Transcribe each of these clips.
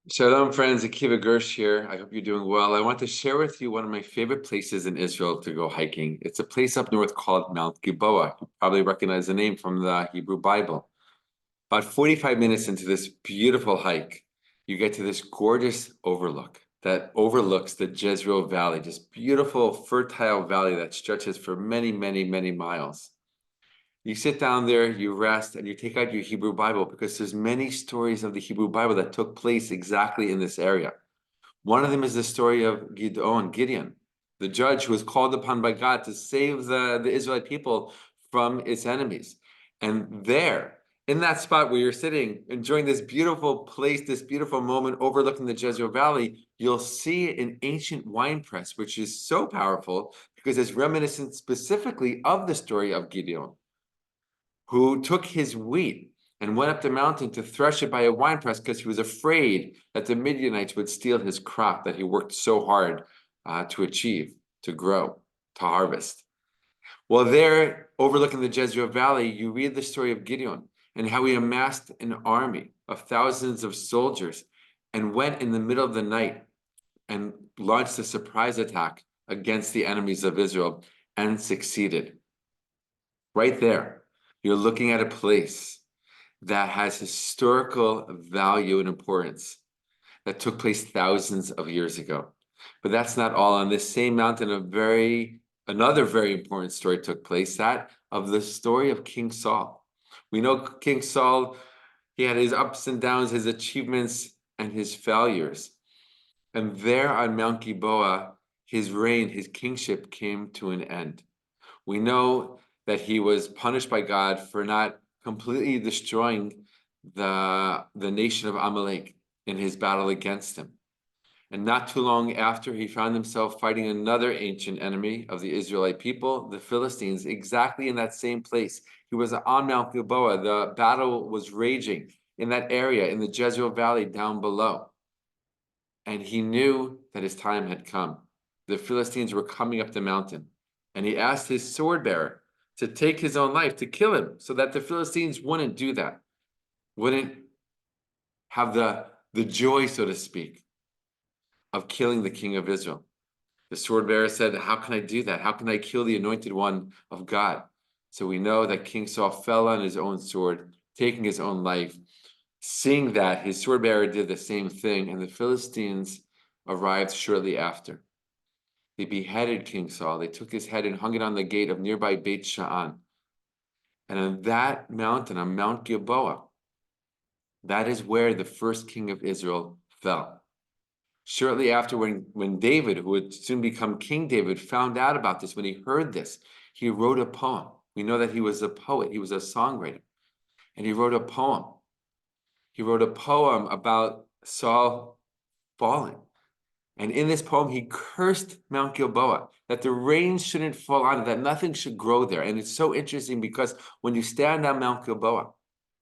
Shalom, friends. Akiva Gersh here. I hope you're doing well. I want to share with you one of my favorite places in Israel to go hiking. It's a place up north called Mount Gilboa. You probably recognize the name from the Hebrew Bible. About 45 minutes into this beautiful hike, you get to this gorgeous overlook that overlooks the Jezreel Valley, this beautiful, fertile valley that stretches for many, many, many miles. You sit down there, you rest, and you take out your Hebrew Bible because there's many stories of the Hebrew Bible that took place exactly in this area. One of them is the story of Gideon, the judge who was called upon by God to save the Israelite people from its enemies. And there, in that spot where you're sitting, enjoying this beautiful place, this beautiful moment overlooking the Jezreel Valley, you'll see an ancient wine press, which is so powerful because it's reminiscent specifically of the story of Gideon, who took his wheat and went up the mountain to thresh it by a winepress because he was afraid that the Midianites would steal his crop that he worked so hard to achieve, to grow, to harvest. Well, there, overlooking the Jezreel Valley, you read the story of Gideon and how he amassed an army of thousands of soldiers and went in the middle of the night and launched a surprise attack against the enemies of Israel and succeeded. Right there, you're looking at a place that has historical value and importance that took place thousands of years ago. But that's not all. On this same mountain, another very important story took place, that of the story of King Saul. We know King Saul, he had his ups and downs, his achievements and his failures. And there on Mount Gilboa, his reign, his kingship came to an end. We know that he was punished by God for not completely destroying the nation of Amalek in his battle against him. And not too long after, he found himself fighting another ancient enemy of the Israelite people, the Philistines, exactly in that same place. He was on Mount Gilboa. The battle was raging in that area, in the Jezreel Valley down below. And he knew that his time had come. The Philistines were coming up the mountain. And he asked his sword bearer to take his own life, to kill him, so that the Philistines wouldn't do that, wouldn't have the joy, so to speak, of killing the king of Israel. The sword bearer said, how can I do that? How can I kill the anointed one of God? So we know that King Saul fell on his own sword, taking his own life. Seeing that, his sword bearer did the same thing, and the Philistines arrived shortly after. They beheaded King Saul. They took his head and hung it on the gate of nearby Beit Sha'an. And on that mountain, on Mount Gilboa, that is where the first king of Israel fell. Shortly after, when David, who would soon become King David, found out about this, when he heard this, he wrote a poem. We know that he was a poet, he was a songwriter, and he wrote a poem. He wrote a poem about Saul falling. And in this poem, he cursed Mount Gilboa, that the rain shouldn't fall on it, that nothing should grow there. And it's so interesting because when you stand on Mount Gilboa,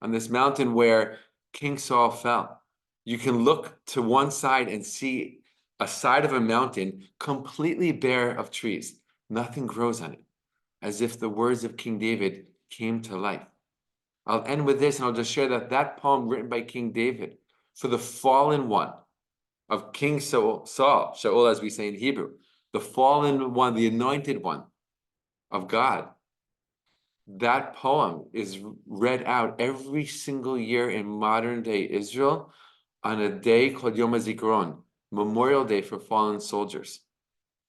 on this mountain where King Saul fell, you can look to one side and see a side of a mountain completely bare of trees. Nothing grows on it, as if the words of King David came to life. I'll end with this, and I'll just share that poem written by King David for the fallen one of King Saul, Shaul, as we say in Hebrew, the fallen one, the anointed one of God. That poem is read out every single year in modern day Israel on a day called Yom HaZikaron, Memorial Day for fallen soldiers.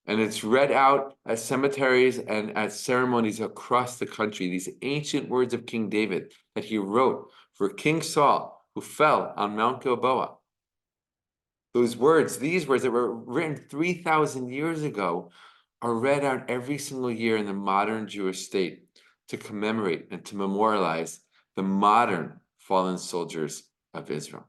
And it's read out at cemeteries and at ceremonies across the country, these ancient words of King David that he wrote for King Saul, who fell on Mount Gilboa. These words that were written 3,000 years ago, are read out every single year in the modern Jewish state to commemorate and to memorialize the modern fallen soldiers of Israel.